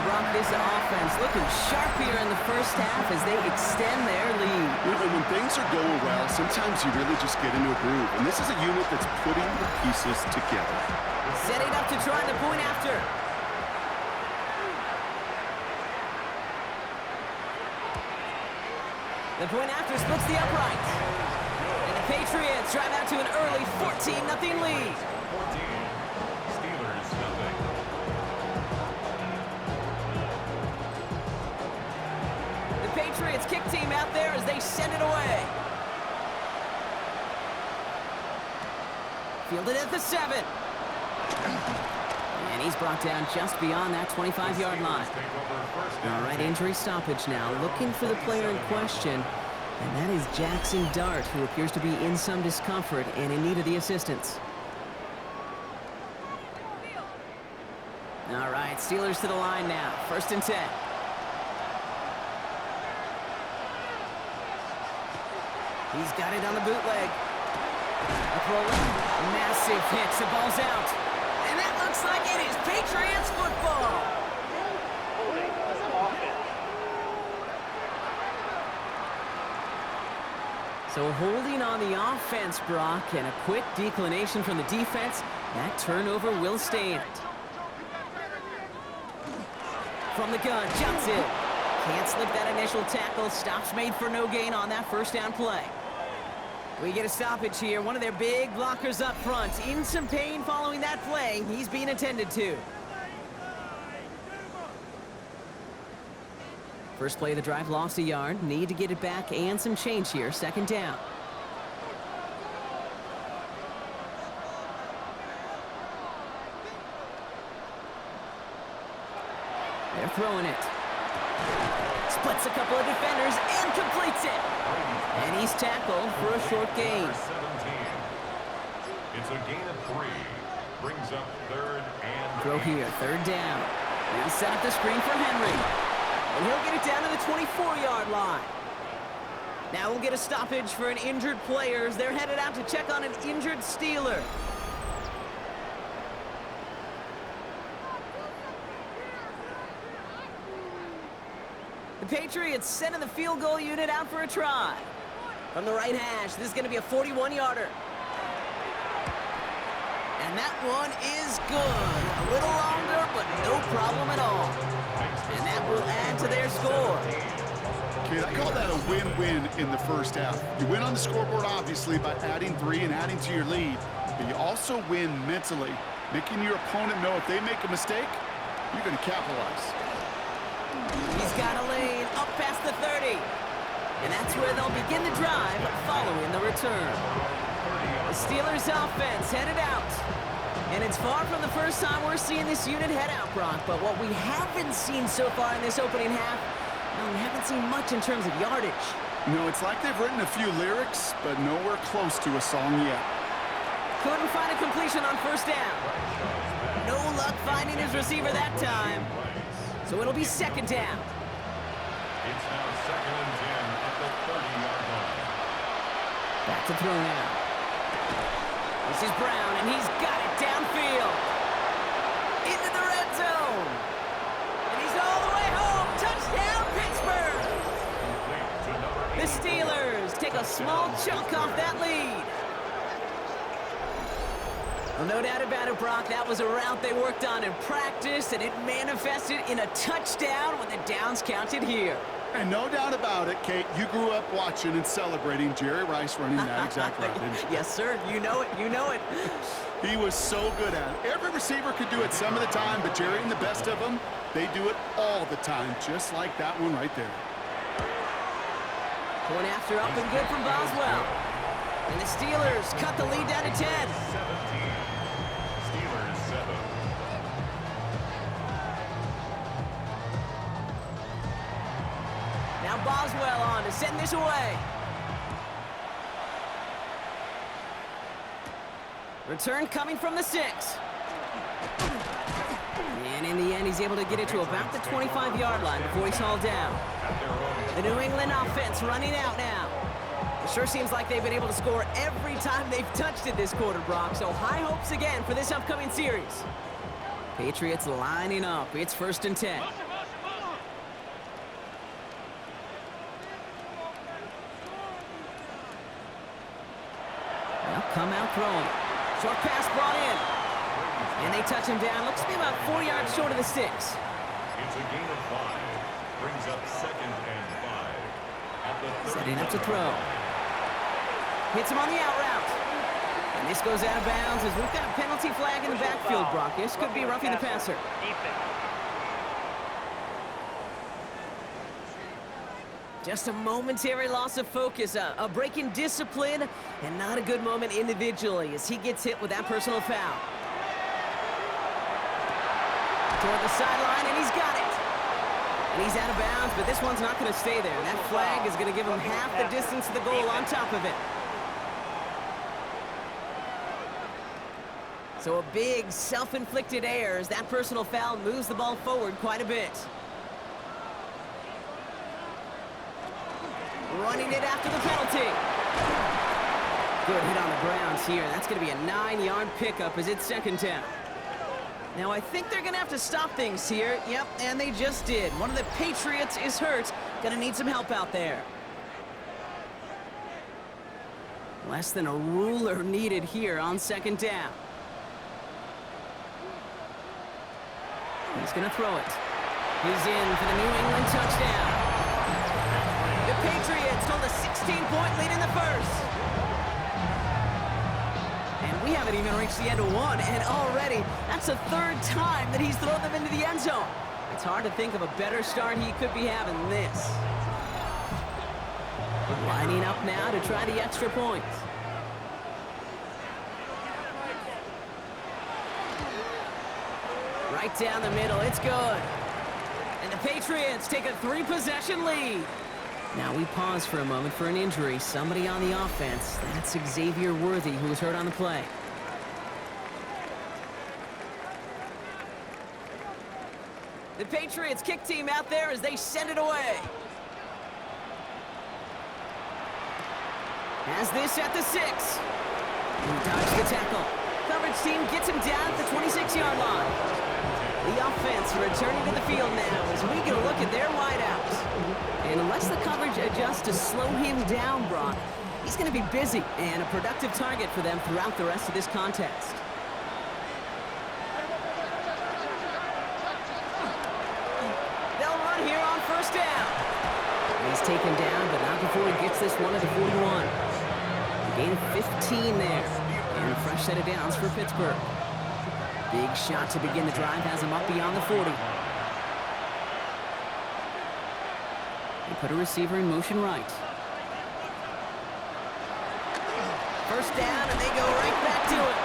Brock, this offense looking sharp here in the first half as they extend their lead. When things are going well, sometimes you really just get into a groove. And this is a unit that's putting the pieces together. Setting up to try the point after. The point after splits the upright. And the Patriots drive out to an early 14-0 lead. 14, Steelers nothing. The Patriots kick team out there as they send it away. Fielded at the 7. And he's brought down just beyond that 25-yard line. All right, injury stoppage now. Looking for the player in question. And that is Jackson Dart, who appears to be in some discomfort and in need of the assistance. All right, Steelers to the line now. 1st and 10. He's got it on the bootleg. Massive hits. The ball's out. And that looks like it is Patriots football. So holding on the offense, Brock, and a quick declination from the defense. That turnover will stand. From the gun, jumps in. Can't slip that initial tackle. Stops made for no gain on that first down play. We get a stoppage here. One of their big blockers up front. In some pain following that play. He's being attended to. First play of the drive, lost a yard. Need to get it back and some change here. 2nd down. They're throwing it. Splits a couple of defenders and completes it. And he's tackled for a short gain. 17. It's a gain of 3. Brings up 3rd and Throw here, 3rd down. And set up the screen for Henry. And he'll get it down to the 24-yard line. Now we'll get a stoppage for an injured player as they're headed out to check on an injured Steeler. The Patriots sending the field goal unit out for a try. From the right hash, this is going to be a 41-yarder. And that one is good. A little longer, but no problem at all. And that will add to their score. Kid, I call that a win-win in the first half. You win on the scoreboard, obviously, by adding 3 and adding to your lead. But you also win mentally, making your opponent know if they make a mistake, you're going to capitalize. He's got a lane up past the 30. And that's where they'll begin the drive following the return. The Steelers offense headed out. And it's far from the first time we're seeing this unit head out, Brock. But what we haven't seen so far in this opening half, well, we haven't seen much in terms of yardage. No, it's like they've written a few lyrics, but nowhere close to a song yet. Couldn't find a completion on 1st down. No luck finding his receiver that time. So it'll be 2nd down. it's now 2nd and 10 at the 30-yard line. Back to throw now. This is Brown, and he's got it downfield. Into the red zone. And he's all the way home. Touchdown, Pittsburgh. The Steelers take a small chunk off that lead. Well, no doubt about it, Brock. That was a route they worked on in practice, and it manifested in a touchdown when the downs counted here. And no doubt about it, Kate, you grew up watching and celebrating Jerry Rice running that exact route, didn't you? Yes, sir. You know it. You know it. He was so good at it. Every receiver could do it some of the time, but Jerry and the best of them, they do it all the time, just like that one right there. Going after up and good from Boswell. And the Steelers cut the lead down to 10. 17. Steelers 7. Now Boswell on to send this away. Return coming from the 6. And in the end, he's able to get it to about the 25-yard line before he's hauled down. The New England offense running out now. It sure seems like they've been able to score every time they've touched it this quarter, Brock. So high hopes again for this upcoming series. Patriots lining up. It's 1st and 10. come out throwing. Short pass brought in. And they touch him down. Looks to be about 4 yards short of the sticks. It's a gain of 5. Brings up 2nd and 5. At the Setting up to throw. Hits him on the out route. And this goes out of bounds as we've got a penalty flag in the backfield, Brock. This could be roughing the passer. Just a momentary loss of focus, a break in discipline, and not a good moment individually as he gets hit with that personal foul. Toward the sideline, and he's got it. And he's out of bounds, but this one's not going to stay there. That flag is going to give him half the distance to the goal on top of it. So a big self-inflicted error as that personal foul moves the ball forward quite a bit. Running it after the penalty. Good hit on the grounds here. That's going to be a 9-yard pickup as it's 2nd down. Now, I think they're going to have to stop things here. Yep, and they just did. One of the Patriots is hurt. Going to need some help out there. Less than a ruler needed here on 2nd down. He's going to throw it. He's in for the New England touchdown. The Patriots hold a 16-point lead in the first. And we haven't even reached the end of one, and already that's the 3rd time that he's thrown them into the end zone. It's hard to think of a better start he could be having than this. Lining up now to try the extra point. Right down the middle, it's good. And the Patriots take a 3-possession lead. Now we pause for a moment for an injury. Somebody on the offense. That's Xavier Worthy, who was hurt on the play. The Patriots kick team out there as they send it away. Has this at the 6. He dodged the tackle. Coverage team gets him down at the 26-yard line. The offense returning to the field now as we get a look at their wideouts. And unless the coverage adjusts to slow him down, Brock, he's going to be busy and a productive target for them throughout the rest of this contest. They'll run here on 1st down. He's taken down, but not before he gets this one at the 41. A gain of 15 there. And a fresh set of downs for Pittsburgh. Big shot to begin the drive has him up beyond the 40. They put a receiver in motion right. 1st down, and they go right back to it.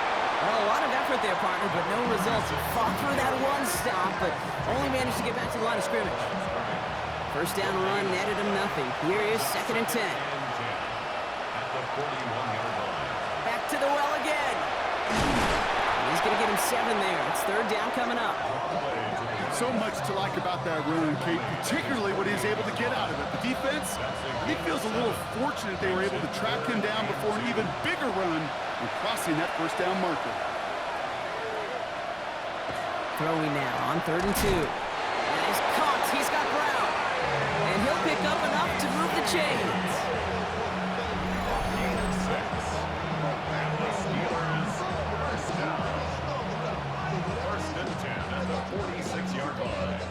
Well, a lot of effort there, partner, but no results. He fought through that one stop, but only managed to get back to the line of scrimmage. 1st down run netted him nothing. Here is 2nd and 10. At the 41-yard line. Back to the well again. And he's going to get him 7 there. It's 3rd down coming up. So much to like about that run, Kate, particularly what he was able to get out of it. The defense, he feels a little fortunate they were able to track him down before an even bigger run and crossing that 1st down marker. Throwing now on 3rd and 2. And he's caught. He's got Brown. And he'll pick up enough to move the chains. Gain of 6. And the Steelers, 1st down. 1st and 10 at the 46-yard line.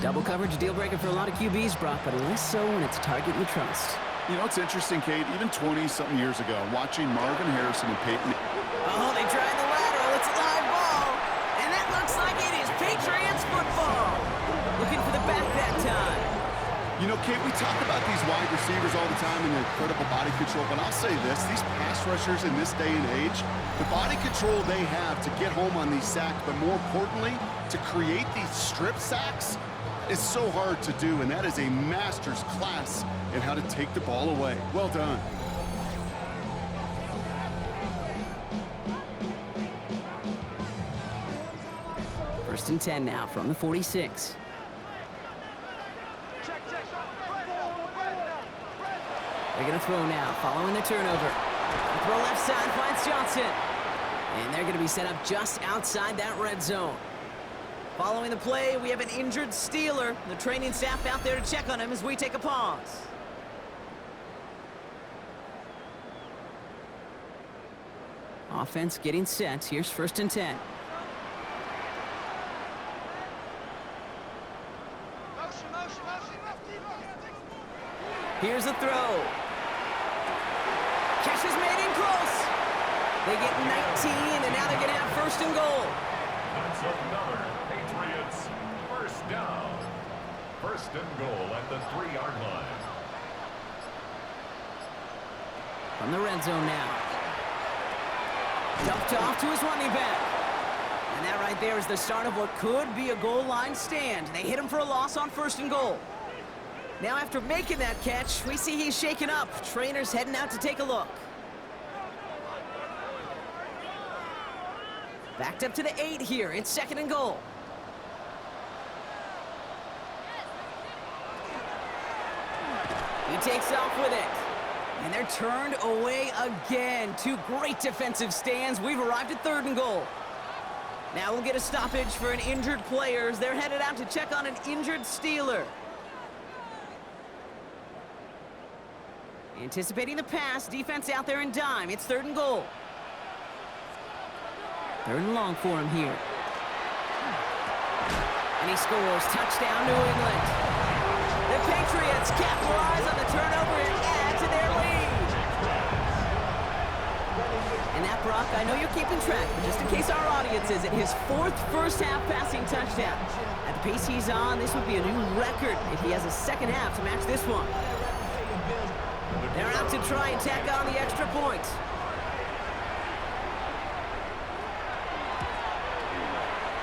Double coverage deal breaker for a lot of QBs, Brock, but less so when it's a target you trust. You know, it's interesting, Kate, even 20-something years ago, watching Marvin Harrison and Peyton. Oh, they tried the lateral. It's a live ball. And that looks like it is Patriots football. Looking for the back that time. You know, Kate, we talk about these wide receivers all the time and their incredible body control, but I'll say this, these pass rushers in this day and age, the body control they have to get home on these sacks, but more importantly, to create these strip sacks is so hard to do, and that is a master's class in how to take the ball away. Well done. First and 10 now from the 46. They're going to throw now, following the turnover. The throw left side finds Johnson. And they're going to be set up just outside that red zone. Following the play, we have an injured Steeler. The training staff out there to check on him as we take a pause. Offense getting set. Here's 1st and 10. Here's a throw. Catch is made in close. They get 19, and now they're going to have 1st and goal. That's another Patriots first down. 1st and goal at the 3-yard line. From the red zone now. Dumped off to his running back. And that right there is the start of what could be a goal line stand. They hit him for a loss on 1st and goal. Now after making that catch, we see he's shaken up. Trainer's heading out to take a look. Backed up to the 8 here. It's 2nd and goal. He takes off with it. And they're turned away again. 2 great defensive stands. We've arrived at 3rd and goal. Now we'll get a stoppage for an injured player as they're headed out to check on an injured Steeler. Anticipating the pass, defense out there in dime. It's 3rd and goal. 3rd and long for him here. And he scores. Touchdown, New England. The Patriots capitalize on the turnover and add to their lead. And that, Brock, I know you're keeping track, but just in case our audience isn't, his 4th first-half passing touchdown. At the pace he's on, this would be a new record if he has a 2nd half to match this one. They're out to try and tack on the extra point.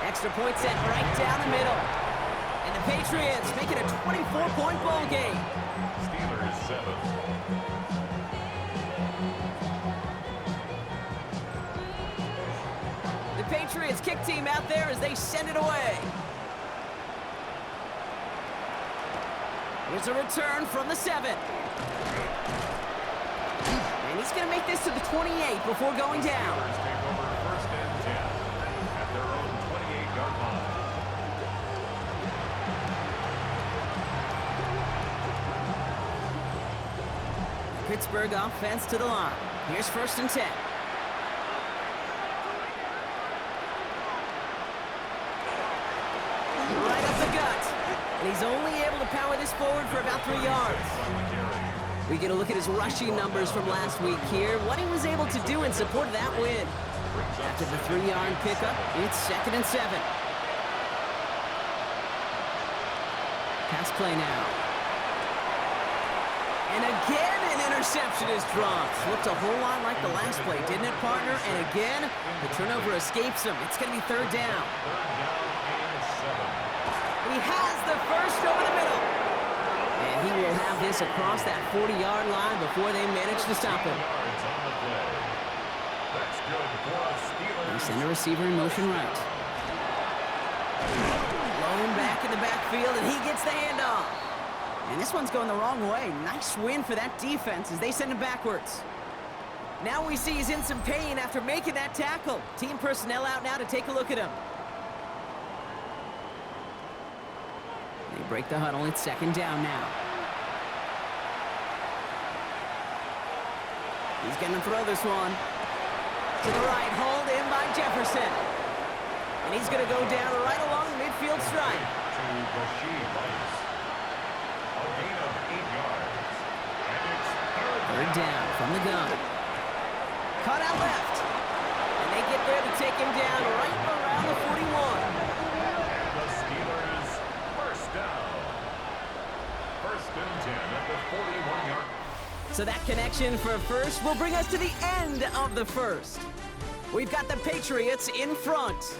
Extra point set right down the middle. And the Patriots make it a 24-point ball game. Steelers 7. The Patriots kick team out there as they send it away. Here's a return from the 7. And he's going to make this to the 28 before going down. Steelers take over 1st and 10 at their own 28-yard line. Pittsburgh offense to the line. Here's 1st and 10. Right up the gut. And he's only able to power this forward for about 3 yards. We get a look at his rushing numbers from last week here. What he was able to do in support of that win. After the 3-yard pickup, it's 2nd and 7. Pass play now. And again, an interception is dropped. Looked a whole lot like the last play, didn't it, partner? And again, the turnover escapes him. It's going to be 3rd down. He has the 1st over the middle. And he will have this across that 40-yard line before they manage to stop him. They send a receiver in motion right. Blown back in the backfield, and he gets the handoff. And this one's going the wrong way. Nice win for that defense as they send him backwards. Now we see he's in some pain after making that tackle. Team personnel out now to take a look at him. They break the huddle. It's 2nd down now. He's going to throw this one. To the right, hauled in by Jefferson. And he's going to go down right along the midfield stripe. Third down from the gun. Caught out left. And they get there to take him down right around the 41. And the Steelers first down. 1st and 10 at the 41-yard. So that connection for 1st will bring us to the end of the 1st. We've got the Patriots in front.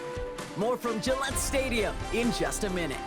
More from Gillette Stadium in just a minute.